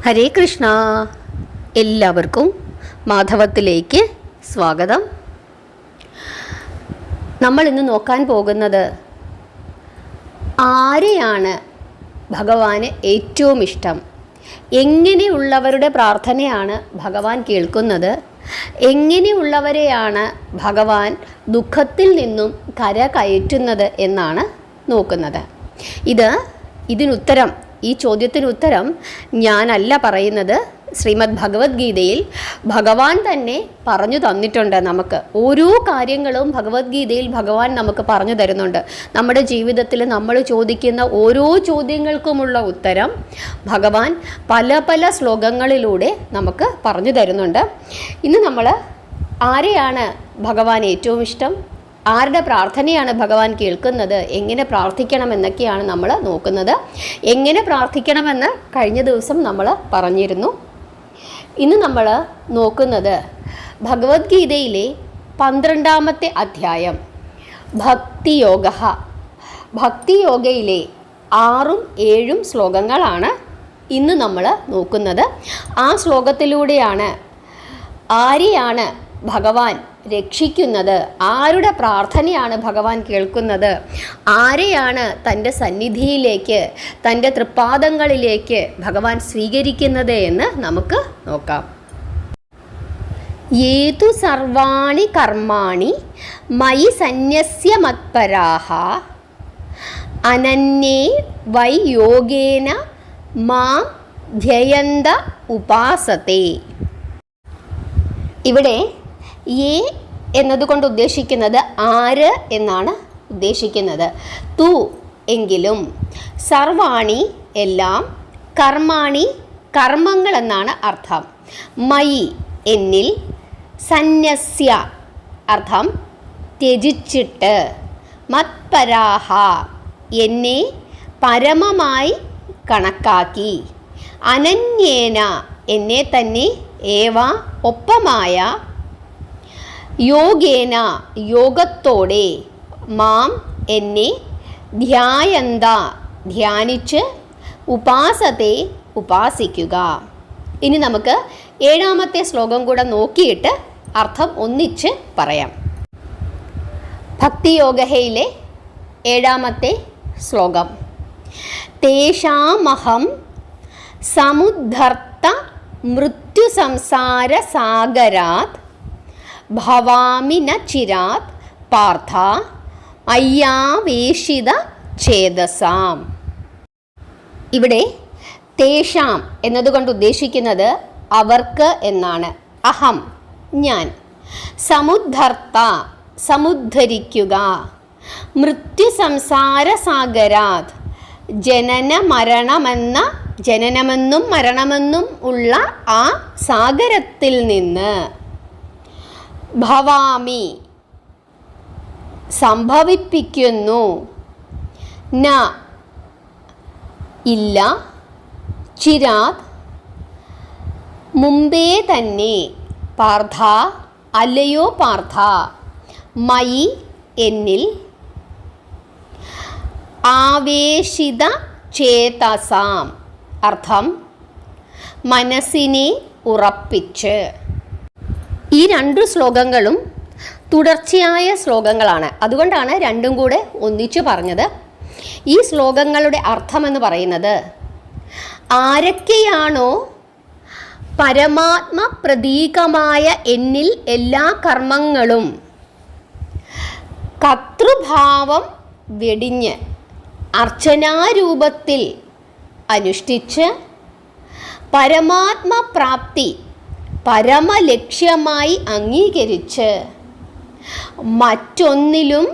ഹരേ കൃഷ്ണ. എല്ലാവർക്കും മാധവത്തിലേക്ക് സ്വാഗതം. നമ്മൾ ഇന്ന് നോക്കാൻ പോകുന്നത് ആരെയാണ് ഭഗവാന് ഏറ്റവും ഇഷ്ടം, എങ്ങനെയുള്ളവരുടെ പ്രാർത്ഥനയാണ് ഭഗവാൻ കേൾക്കുന്നത്, എങ്ങനെയുള്ളവരെയാണ് ഭഗവാൻ ദുഃഖത്തിൽ നിന്നും കരകയറ്റുന്നത് എന്നാണ് നോക്കുന്നത്. ഈ ചോദ്യത്തിനുത്തരം ഞാനല്ല പറയുന്നത്. ശ്രീമദ് ഭഗവത്ഗീതയിൽ ഭഗവാൻ തന്നെ പറഞ്ഞു തന്നിട്ടുണ്ട്. നമുക്ക് ഓരോ കാര്യങ്ങളും ഭഗവത്ഗീതയിൽ ഭഗവാൻ നമുക്ക് പറഞ്ഞു തരുന്നുണ്ട്. നമ്മുടെ ജീവിതത്തിൽ നമ്മൾ ചോദിക്കുന്ന ഓരോ ചോദ്യങ്ങൾക്കുമുള്ള ഉത്തരം ഭഗവാൻ പല പല ശ്ലോകങ്ങളിലൂടെ നമുക്ക് പറഞ്ഞു തരുന്നുണ്ട്. ഇന്ന് നമ്മൾ ആരെയാണ് ഭഗവാൻ ഏറ്റവും ഇഷ്ടം, ആരുടെ പ്രാർത്ഥനയാണ് ഭഗവാൻ കേൾക്കുന്നത്, എങ്ങനെ പ്രാർത്ഥിക്കണമെന്നൊക്കെയാണ് നമ്മൾ നോക്കുന്നത്. എങ്ങനെ പ്രാർത്ഥിക്കണമെന്ന് കഴിഞ്ഞ ദിവസം നമ്മൾ പറഞ്ഞിരുന്നു. ഇന്ന് നമ്മൾ നോക്കുന്നത് ഭഗവത്ഗീതയിലെ 12-ാമത്തെ അധ്യായം ഭക്തിയോഗ. ഭക്തിയോഗയിലെ 6ഉം 7ഉം ശ്ലോകങ്ങളാണ് ഇന്ന് നമ്മൾ നോക്കുന്നത്. ആ ശ്ലോകത്തിലൂടെയാണ് ആരെയാണ് ഭഗവാൻ രക്ഷിക്കുന്നത്, ആരുടെ പ്രാർത്ഥനയാണ് ഭഗവാൻ കേൾക്കുന്നത്, ആരെയാണ് തൻ്റെ സന്നിധിയിലേക്ക്, തൻ്റെ തൃപ്പാദങ്ങളിലേക്ക് ഭഗവാൻ സ്വീകരിക്കുന്നത് എന്ന് നമുക്ക് നോക്കാം. യേതു സർവാണി കർമാണി മയി സന്യസ്യ മത്പരാഹ അനന്യേ വൈ യോഗേന മാം ധ്യയന്ത ഉപാസത്തെ. ഇവിടെ യേ എന്നതുകൊണ്ട് ഉദ്ദേശിക്കുന്നത് ആര് എന്നാണ് ഉദ്ദേശിക്കുന്നത്. തു എങ്കിലും, സർവാണി എല്ലാം, കർമാണി കർമ്മങ്ങൾ എന്നാണ് അർത്ഥം. മയി എന്നിൽ, സന്യസ്യ അർത്ഥം ത്യജിച്ചിട്ട്, മത്പരാഹ എന്നെ പരമമായി കണക്കാക്കി, അനന്യേന എന്നെ തന്നെ, ഏവ ഒപ്പമായ, യോഗേന യോഗത്തോടെ, മാം എന്നെ, ധ്യായന്ത ധ്യാനിച്ച്, ഉപാസത്തെ ഉപാസിക്കുക. ഇനി നമുക്ക് 7-ാമത്തെ ശ്ലോകം കൂടെ നോക്കിയിട്ട് അർത്ഥം ഒന്നിച്ച് പറയാം. ഭക്തിയോഗയിലെ 7-ാമത്തെ ശ്ലോകം. തേഷാമഹം സമുദ്ധർത്ത മൃത്യു സംസാര സാഗരാത് ഭവാമി ന ചിരാത് പാർത്ഥ അയ്യാവേശിത ഛേദസാം. ഇവിടെ തേഷാം എന്നതുകൊണ്ട് ഉദ്ദേശിക്കുന്നത് അവർക്ക് എന്നാണ്. അഹം ഞാൻ, സമുദ്ധർത്ത സമുദ്ധരിക്കുക, മൃത്യു സംസാര സാഗരാത് ജനനമെന്നും മരണമെന്നും ഉള്ള ആ സാഗരത്തിൽ നിന്ന്, ഭവാമി സംഭവിപ്പിക്കുന്നു, ന ഇല്ല, ചിരാത് മുമ്പേ തന്നെ, പാർത്ഥ അല്ലയോ പാർത്ഥ, മയി എന്നിൽ, ആവേശിത ചേതസാം അർത്ഥം മനസ്സിനെ ഉറപ്പിച്ച്. ഈ 2 ശ്ലോകങ്ങളും തുടർച്ചയായ ശ്ലോകങ്ങളാണ്. അതുകൊണ്ടാണ് രണ്ടും കൂടെ ഒന്നിച്ചു പറഞ്ഞത്. ഈ ശ്ലോകങ്ങളുടെ അർത്ഥമെന്ന് പറയുന്നത്, ആരൊക്കെയാണോ പരമാത്മ പ്രതീകമായ എന്നിൽ എല്ലാ കർമ്മങ്ങളും കർത്തൃഭാവം വെടിഞ്ഞ് അർച്ചനാരൂപത്തിൽ അനുഷ്ഠിച്ച് പരമാത്മപ്രാപ്തി പരമലക്ഷ്യമായി അംഗീകരിച്ച് മറ്റൊന്നിലും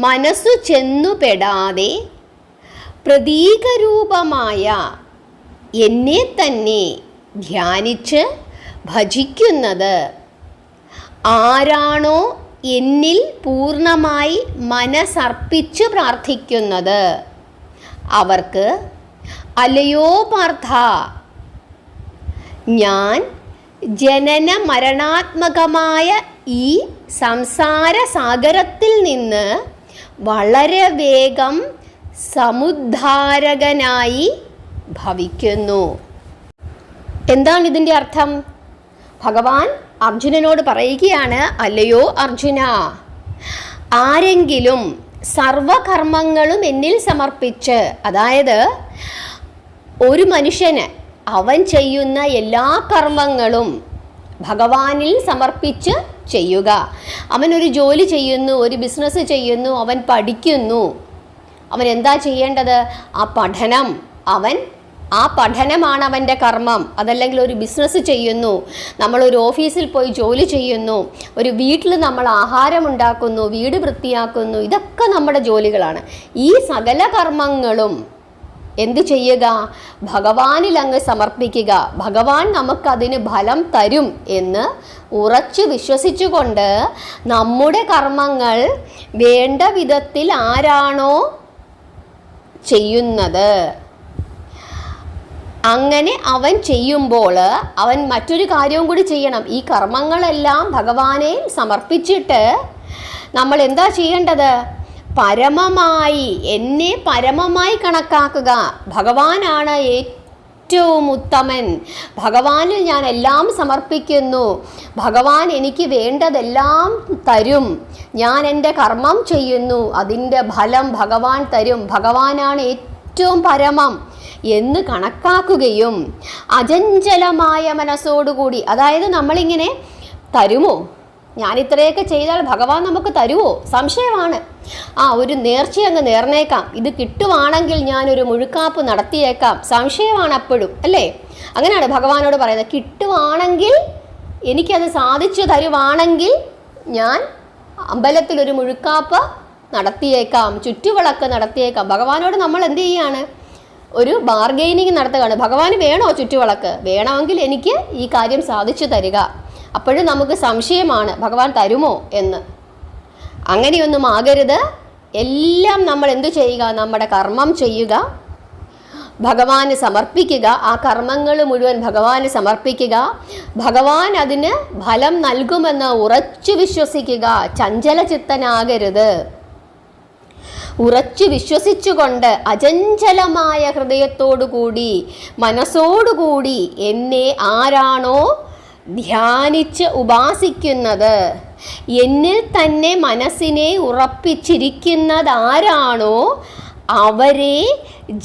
മനസ്സു ചെന്നുപെടാതെ പ്രതീകരൂപമായ എന്നെ തന്നെ ധ്യാനിച്ച് ഭജിക്കുന്നത്, ആരാണോ എന്നിൽ പൂർണ്ണമായി മനസ്സർപ്പിച്ച് പ്രാർത്ഥിക്കുന്നത്, അവർക്ക് അല്ലയോ പാർത്ഥ, ഞാൻ ജനന മരണാത്മകമായ ഈ സംസാര സാഗരത്തിൽ നിന്ന് വളരെ വേഗം സമുദ്ധാരകനായി ഭവിക്കുന്നു. എന്താണ് ഇതിൻ്റെ അർത്ഥം? ഭഗവാൻ അർജുനനോട് പറയുകയാണ്, അല്ലയോ അർജുന, ആരെങ്കിലും സർവകർമ്മങ്ങളും എന്നിൽ സമർപ്പിച്ച്, അതായത് ഒരു മനുഷ്യന് അവൻ ചെയ്യുന്ന എല്ലാ കർമ്മങ്ങളും ഭഗവാനിൽ സമർപ്പിച്ച് ചെയ്യുക. അവനൊരു ജോലി ചെയ്യുന്നു, ഒരു ബിസിനസ് ചെയ്യുന്നു, അവൻ പഠിക്കുന്നു, അവൻ എന്താ ചെയ്യേണ്ടത്? ആ പഠനമാണ് അവൻ്റെ കർമ്മം. അതല്ലെങ്കിൽ ഒരു ബിസിനസ് ചെയ്യുന്നു, നമ്മളൊരു ഓഫീസിൽ പോയി ജോലി ചെയ്യുന്നു, ഒരു വീട്ടിൽ നമ്മൾ ആഹാരം ഉണ്ടാക്കുന്നു, വീട് വൃത്തിയാക്കുന്നു, ഇതൊക്കെ നമ്മുടെ ജോലികളാണ്. ഈ സകല കർമ്മങ്ങളും എന്തു ചെയ്യുക? ഭഗവാനിൽ അങ്ങ് സമർപ്പിക്കുക. ഭഗവാൻ നമുക്കതിന് ഫലം തരും എന്ന് ഉറച്ചു വിശ്വസിച്ചുകൊണ്ട് നമ്മുടെ കർമ്മങ്ങൾ വേണ്ട വിധത്തിൽ ആരാണോ ചെയ്യുന്നത്, അങ്ങനെ അവൻ ചെയ്യുമ്പോൾ അവൻ മറ്റൊരു കാര്യവും കൂടി ചെയ്യണം. ഈ കർമ്മങ്ങളെല്ലാം ഭഗവാനെ സമർപ്പിച്ചിട്ട് നമ്മൾ എന്താ ചെയ്യേണ്ടത്? എന്നെ പരമമായി കണക്കാക്കുക. ഭഗവാനാണ് ഏറ്റവും ഉത്തമൻ. ഭഗവാനിൽ ഞാൻ എല്ലാം സമർപ്പിക്കുന്നു. ഭഗവാൻ എനിക്ക് വേണ്ടതെല്ലാം തരും. ഞാൻ എൻ്റെ കർമ്മം ചെയ്യുന്നു, അതിൻ്റെ ഫലം ഭഗവാൻ തരും. ഭഗവാനാണ് ഏറ്റവും പരമം എന്ന് കണക്കാക്കുകയും അചഞ്ചലമായ മനസ്സോടുകൂടി, അതായത് നമ്മളിങ്ങനെ തരുമോ, ഞാൻ ഇത്രയൊക്കെ ചെയ്താൽ ഭഗവാൻ നമുക്ക് തരുമോ, സംശയമാണ്. ഒരു നേർച്ച അങ്ങ് നേർന്നേക്കാം, ഇത് കിട്ടുവാണെങ്കിൽ ഞാനൊരു മുഴുക്കാപ്പ് നടത്തിയേക്കാം, സംശയമാണ് അപ്പോഴും, അല്ലേ? അങ്ങനെയാണ് ഭഗവാനോട് പറയുന്നത്. കിട്ടുവാണെങ്കിൽ, എനിക്കത് സാധിച്ചു തരുവാണെങ്കിൽ ഞാൻ അമ്പലത്തിലൊരു മുഴുക്കാപ്പ് നടത്തിയേക്കാം, ചുറ്റുവിളക്ക് നടത്തിയേക്കാം. ഭഗവാനോട് നമ്മൾ എന്ത് ചെയ്യാണ്? ഒരു ബാർഗെയിനിങ് നടത്തുകയാണ്. ഭഗവാന് വേണോ ചുറ്റുവിളക്ക്? വേണമെങ്കിൽ എനിക്ക് ഈ കാര്യം സാധിച്ചു തരിക. അപ്പോഴും നമുക്ക് സംശയമാണ് ഭഗവാൻ തരുമോ എന്ന്. അങ്ങനെയൊന്നും ആകരുത്. എല്ലാം നമ്മൾ എന്തു ചെയ്യുക? നമ്മുടെ കർമ്മം ചെയ്യുക, ഭഗവാന് സമർപ്പിക്കുക. ആ കർമ്മങ്ങൾ മുഴുവൻ ഭഗവാന് സമർപ്പിക്കുക. ഭഗവാൻ അതിന് ഫലം നൽകുമെന്ന് ഉറച്ചു വിശ്വസിക്കുക. ചഞ്ചലചിത്തനാകരുത്. ഉറച്ചു വിശ്വസിച്ചുകൊണ്ട് അചഞ്ചലമായ ഹൃദയത്തോടുകൂടി, മനസ്സോടുകൂടി എന്നെ ആരാണോ ധ്യാനിച്ച് ഉപാസിക്കുന്നത്, എന്നിൽ തന്നെ മനസ്സിനെ ഉറപ്പിച്ചിരിക്കുന്നതാരാണോ അവരെ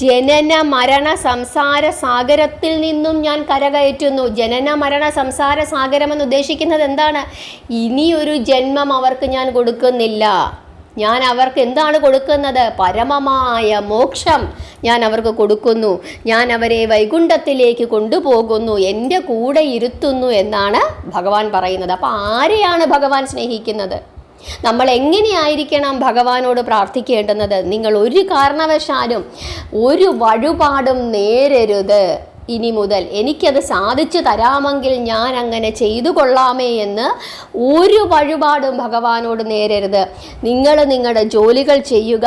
ജനന മരണ സംസാര സാഗരത്തിൽ നിന്നും ഞാൻ കരകയറ്റുന്നു. ജനന മരണ സംസാര സാഗരം എന്ന് ഉദ്ദേശിക്കുന്നത് എന്താണ്? ഇനിയൊരു ജന്മം അവർക്ക് ഞാൻ കൊടുക്കുന്നില്ല. ഞാൻ അവർക്ക് എന്താണ് കൊടുക്കുന്നത്? പരമമായ മോക്ഷം ഞാൻ അവർക്ക് കൊടുക്കുന്നു. ഞാൻ അവരെ വൈകുണ്ഠത്തിലേക്ക് കൊണ്ടുപോകുന്നു, എൻ്റെ കൂടെ ഇരുത്തുന്നു എന്നാണ് ഭഗവാൻ പറയുന്നത്. അപ്പോൾ ആരെയാണ് ഭഗവാൻ സ്നേഹിക്കുന്നത്? നമ്മൾ എങ്ങനെയായിരിക്കണം ഭഗവാനോട് പ്രാർത്ഥിക്കേണ്ടുന്നത്? നിങ്ങൾ ഒരു കാരണവശാലും ഒരു വഴിപാടും നേരരുത്. ഇനി മുതൽ എനിക്കത് സാധിച്ചു തരാമെങ്കിൽ ഞാൻ അങ്ങനെ ചെയ്തു കൊള്ളാമേ എന്ന് ഒരു വഴിപാടും ഭഗവാനോട് നേരരുത്. നിങ്ങൾ നിങ്ങളുടെ ജോലികൾ ചെയ്യുക.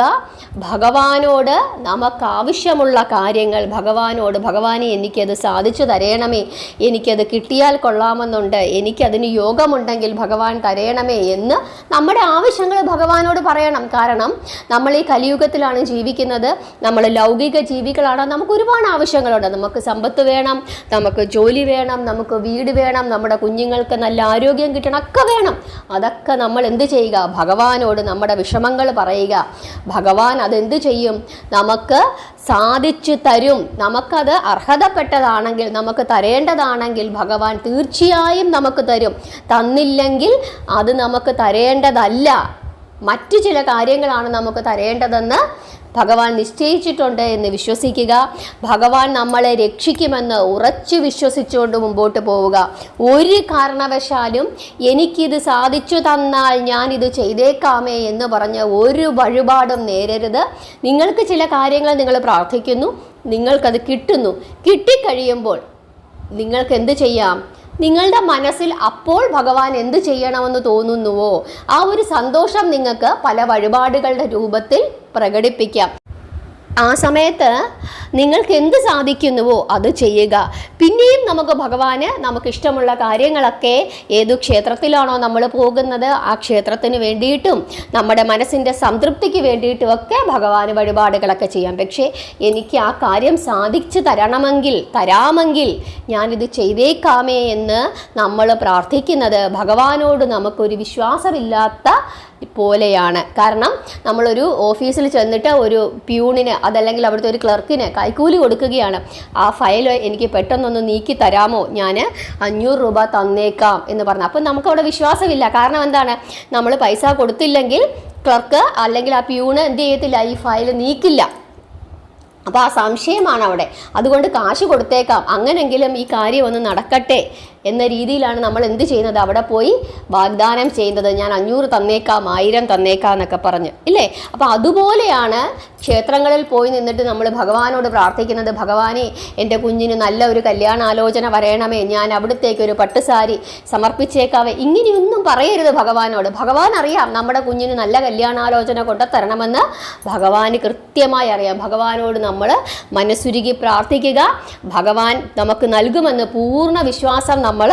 ഭഗവാനോട് നമുക്കാവശ്യമുള്ള കാര്യങ്ങൾ ഭഗവാനോട്, ഭഗവാനെ എനിക്കത് സാധിച്ചു തരയണമേ, എനിക്കത് കിട്ടിയാൽ കൊള്ളാമെന്നുണ്ട്, എനിക്കതിന് യോഗമുണ്ടെങ്കിൽ ഭഗവാൻ തരയണമേ എന്ന് നമ്മുടെ ആവശ്യങ്ങൾ ഭഗവാനോട് പറയണം. കാരണം നമ്മൾ ഈ കലിയുഗത്തിലാണ് ജീവിക്കുന്നത്, നമ്മൾ ലൗകിക ജീവികളാണ്. നമുക്ക് ഒരുപാട് ആവശ്യങ്ങളുണ്ട്. നമുക്ക് സമ്പത്ത് വേണം, നമുക്ക് ജോലി വേണം, നമുക്ക് വീട് വേണം, നമ്മുടെ കുഞ്ഞുങ്ങൾക്ക് നല്ല ആരോഗ്യം കിട്ടണം, ഒക്കെ വേണം. അതൊക്കെ നമ്മൾ എന്ത് ചെയ്യുക? ഭഗവാനോട് നമ്മുടെ വിഷമങ്ങൾ പറയുക. ഭഗവാൻ അതെന്ത് ചെയ്യും? നമുക്ക് സാധിച്ചു തരും. നമുക്കത് അർഹതപ്പെട്ടതാണെങ്കിൽ, നമുക്ക് തരേണ്ടതാണെങ്കിൽ ഭഗവാൻ തീർച്ചയായും നമുക്ക് തരും. തന്നില്ലെങ്കിൽ അത് നമുക്ക് തരേണ്ടതല്ല, മറ്റു ചില കാര്യങ്ങളാണ് നമുക്ക് തരേണ്ടതെന്ന് ഭഗവാൻ നിശ്ചയിച്ചിട്ടുണ്ട് എന്ന് വിശ്വസിക്കുക. ഭഗവാൻ നമ്മളെ രക്ഷിക്കുമെന്ന് ഉറച്ചു വിശ്വസിച്ചുകൊണ്ട് മുമ്പോട്ട് പോവുക. ഒരു കാരണവശാലും എനിക്കിത് സാധിച്ചു തന്നാൽ ഞാനിത് ചെയ്തേക്കാമേ എന്ന് പറഞ്ഞ് ഒരു വഴിപാടും നേരരുത്. നിങ്ങൾക്ക് ചില കാര്യങ്ങൾ നിങ്ങൾ പ്രാർത്ഥിക്കുന്നു, നിങ്ങൾക്കത് കിട്ടുന്നു. കിട്ടിക്കഴിയുമ്പോൾ നിങ്ങൾക്ക് എന്ത് ചെയ്യാം? നിങ്ങളുടെ മനസ്സിൽ അപ്പോൾ ഭഗവാൻ എന്ത് ചെയ്യണമെന്ന് തോന്നുന്നുവോ ആ ഒരു സന്തോഷം നിങ്ങൾക്ക് പല വഴിപാടുകളുടെ രൂപത്തിൽ പ്രകടിപ്പിക്കാം. ആ സമയത്ത് നിങ്ങൾക്ക് എന്ത് സാധിക്കുന്നുവോ അത് ചെയ്യുക. പിന്നെയും നമുക്ക് ഭഗവാന് നമുക്കിഷ്ടമുള്ള കാര്യങ്ങളൊക്കെ ഏതു ക്ഷേത്രത്തിലാണോ നമ്മൾ പോകുന്നത് ആ ക്ഷേത്രത്തിന് വേണ്ടിയിട്ടും നമ്മുടെ മനസ്സിൻ്റെ സംതൃപ്തിക്ക് വേണ്ടിയിട്ടുമൊക്കെ ഭഗവാന് വഴിപാടുകളൊക്കെ ചെയ്യാം. പക്ഷേ എനിക്ക് ആ കാര്യം സാധിച്ചു തരാമെങ്കിൽ ഞാനിത് ചെയ്തേക്കാമേ എന്ന് നമ്മൾ പ്രാർത്ഥിക്കുന്നത് ഭഗവാനോട് നമുക്കൊരു വിശ്വാസമില്ലാത്ത പോലെയാണ്. കാരണം നമ്മളൊരു ഓഫീസിൽ ചെന്നിട്ട് ഒരു പ്യൂണിന് അതല്ലെങ്കിൽ അവിടുത്തെ ഒരു ക്ലർക്കിന് കൈക്കൂലി കൊടുക്കുകയാണ്. ആ ഫയൽ എനിക്ക് പെട്ടെന്നൊന്ന് നീക്കി തരാമോ, ഞാൻ 500 രൂപ തന്നേക്കാം എന്ന് പറഞ്ഞു. അപ്പം നമുക്കവിടെ വിശ്വാസമില്ല. കാരണം എന്താണ്, നമ്മൾ പൈസ കൊടുത്തില്ലെങ്കിൽ ക്ലർക്ക് അല്ലെങ്കിൽ ആ പ്യൂണ് എന്ത് ചെയ്യത്തില്ല, ഈ ഫയൽ നീക്കില്ല. അപ്പോൾ ആ സംശയമാണ് അവിടെ. അതുകൊണ്ട് കാശ് കൊടുത്തേക്കാം, അങ്ങനെങ്കിലും ഈ കാര്യം ഒന്ന് നടക്കട്ടെ എന്ന രീതിയിലാണ് നമ്മൾ എന്ത് ചെയ്യുന്നത്, അവിടെ പോയി വാഗ്ദാനം ചെയ്യുന്നത്. ഞാൻ 500 തന്നേക്കാം, 1000 തന്നേക്കാം എന്നൊക്കെ പറഞ്ഞ് ഇല്ലേ. അപ്പോൾ അതുപോലെയാണ് ക്ഷേത്രങ്ങളിൽ പോയി നിന്നിട്ട് നമ്മൾ ഭഗവാനോട് പ്രാർത്ഥിക്കുന്നത്. ഭഗവാനെ, എൻ്റെ കുഞ്ഞിന് നല്ല ഒരു കല്യാണാലോചന വരയണമേ, ഞാൻ അവിടത്തേക്ക് ഒരു പട്ടുസാരി സമർപ്പിച്ചേക്കാവേ. ഇങ്ങനെയൊന്നും പറയരുത് ഭഗവാനോട്. ഭഗവാൻ അറിയാം നമ്മുടെ കുഞ്ഞിന് നല്ല കല്യാണാലോചന കൊണ്ടുതരണമെന്ന് ഭഗവാന് കൃത്യമായി അറിയാം. ഭഗവാനോട് നമ്മൾ മനസ്സുരുകി പ്രാർത്ഥിക്കുക. ഭഗവാൻ നമുക്ക് നൽകുമെന്ന് പൂർണ്ണ വിശ്വാസം നമ്മൾ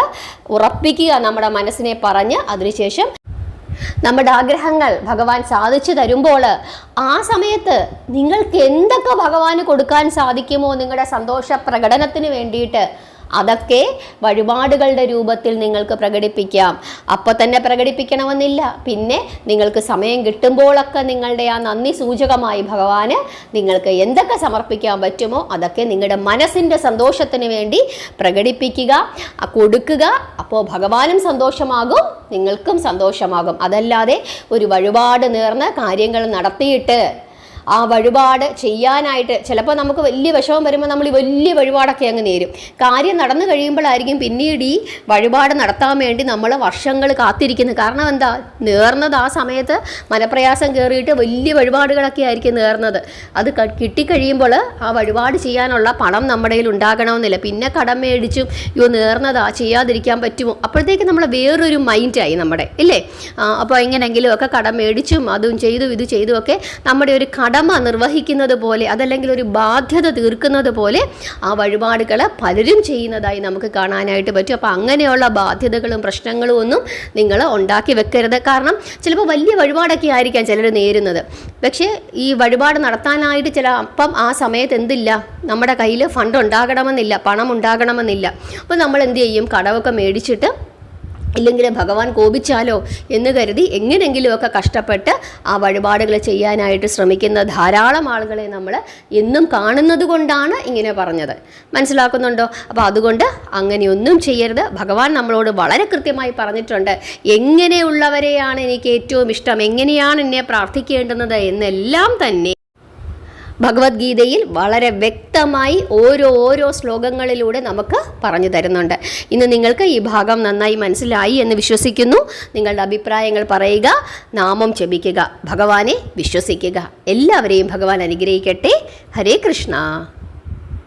ഉറപ്പിക്കുക നമ്മുടെ മനസ്സിനെ പറഞ്ഞ്. അതിനുശേഷം നമ്മുടെ ആഗ്രഹങ്ങൾ ഭഗവാൻ സാധിച്ചു തരുമ്പോൾ ആ സമയത്ത് നിങ്ങൾക്ക് എന്തൊക്കെ ഭഗവാന് കൊടുക്കാൻ സാധിക്കുമോ നിങ്ങളുടെ സന്തോഷ പ്രകടനത്തിന് വേണ്ടിയിട്ട് അതൊക്കെ വഴിപാടുകളുടെ രൂപത്തിൽ നിങ്ങൾക്ക് പ്രകടിപ്പിക്കാം. അപ്പോൾ തന്നെ പ്രകടിപ്പിക്കണമെന്നില്ല. പിന്നെ നിങ്ങൾക്ക് സമയം കിട്ടുമ്പോഴൊക്കെ നിങ്ങളുടെ ആ നന്ദി സൂചകമായി ഭഗവാന് നിങ്ങൾക്ക് എന്തൊക്കെ സമർപ്പിക്കാൻ പറ്റുമോ അതൊക്കെ നിങ്ങളുടെ മനസ്സിൻ്റെ സന്തോഷത്തിന് വേണ്ടി പ്രകടിപ്പിക്കുക, കൊടുക്കുക. അപ്പോൾ ഭഗവാനും സന്തോഷമാകും, നിങ്ങൾക്കും സന്തോഷമാകും. അതല്ലാതെ ഒരു വഴിപാട് നേർന്ന് കാര്യങ്ങൾ നടത്തിയിട്ട് ആ വഴിപാട് ചെയ്യാനായിട്ട് ചിലപ്പോൾ നമുക്ക് വലിയ വിഷമം വരുമ്പോൾ നമ്മൾ ഈ വലിയ വഴിപാടൊക്കെ അങ്ങ് നേരും. കാര്യം നടന്നു കഴിയുമ്പോഴായിരിക്കും പിന്നീട് ഈ വഴിപാട് നടത്താൻ വേണ്ടി നമ്മൾ വർഷങ്ങൾ കാത്തിരിക്കുന്നത്. കാരണം എന്താ, നേർന്നത് ആ സമയത്ത് മനപ്രയാസം കയറിയിട്ട് വലിയ വഴിപാടുകളൊക്കെ ആയിരിക്കും നേർന്നത്. അത് കിട്ടിക്കഴിയുമ്പോൾ ആ വഴിപാട് ചെയ്യാനുള്ള പണം നമ്മുടെ കയ്യിൽ ഉണ്ടാകണമെന്നില്ല. പിന്നെ കടം മേടിച്ചും നേർന്നതാ ചെയ്യാതിരിക്കാൻ പറ്റുമോ, അപ്പോഴത്തേക്ക് നമ്മൾ വേറൊരു മൈൻഡായി നമ്മുടെ ഇല്ലേ. അപ്പോൾ എങ്ങനെയെങ്കിലും ഒക്കെ കടം മേടിച്ചും അതും ചെയ്തും ഇത് ചെയ്തുമൊക്കെ നമ്മുടെ ഒരു കടമ നിർവഹിക്കുന്നത് പോലെ അതല്ലെങ്കിൽ ഒരു ബാധ്യത തീർക്കുന്നത് പോലെ ആ വഴിപാടുകൾ പലരും ചെയ്യുന്നതായി നമുക്ക് കാണാനായിട്ട് പറ്റും. അപ്പോൾ അങ്ങനെയുള്ള ബാധ്യതകളും പ്രശ്നങ്ങളും ഒന്നും നിങ്ങൾ ഉണ്ടാക്കി വെക്കരുത്. കാരണം ചിലപ്പോൾ വലിയ വഴിപാടൊക്കെ ആയിരിക്കാം ചിലർ നേരുന്നത്. പക്ഷേ ഈ വഴിപാട് നടത്താനായിട്ട് അപ്പം ആ സമയത്ത് എന്തില്ല, നമ്മുടെ കയ്യിൽ ഫണ്ട് ഉണ്ടാകണമെന്നില്ല, പണം ഉണ്ടാകണമെന്നില്ല. അപ്പോൾ നമ്മൾ എന്ത് ചെയ്യും, കടമൊക്കെ മേടിച്ചിട്ട് ഇല്ലെങ്കിൽ ഭഗവാൻ കോപിച്ചാലോ എന്ന് കരുതി എങ്ങനെയെങ്കിലുമൊക്കെ കഷ്ടപ്പെട്ട് ആ വഴിപാടുകൾ ചെയ്യാനായിട്ട് ശ്രമിക്കുന്ന ധാരാളം ആളുകളെ നമ്മൾ എന്നും കാണുന്നത് കൊണ്ടാണ് ഇങ്ങനെ പറഞ്ഞത്. മനസ്സിലാക്കുന്നുണ്ടോ? അപ്പോൾ അതുകൊണ്ട് അങ്ങനെയൊന്നും ചെയ്യരുത്. ഭഗവാൻ നമ്മളോട് വളരെ കൃത്യമായി പറഞ്ഞിട്ടുണ്ട്, എങ്ങനെയുള്ളവരെയാണ് എനിക്ക് ഏറ്റവും ഇഷ്ടം, എങ്ങനെയാണ് എന്നെ പ്രാർത്ഥിക്കേണ്ടുന്നത് എന്നെല്ലാം തന്നെ ഭഗവത്ഗീതയിൽ വളരെ വ്യക്തമായി ഓരോ ശ്ലോകങ്ങളിലൂടെ നമുക്ക് പറഞ്ഞു തരുന്നുണ്ട്. ഇന്ന് നിങ്ങൾക്ക് ഈ ഭാഗം നന്നായി മനസ്സിലായി എന്ന് വിശ്വസിക്കുന്നു. നിങ്ങളുടെ അഭിപ്രായങ്ങൾ പറയുക, നാമം ജപിക്കുക, ഭഗവാനെ വിശ്വസിക്കുക. എല്ലാവരെയും ഭഗവാൻ അനുഗ്രഹിക്കട്ടെ. ഹരേ കൃഷ്ണ.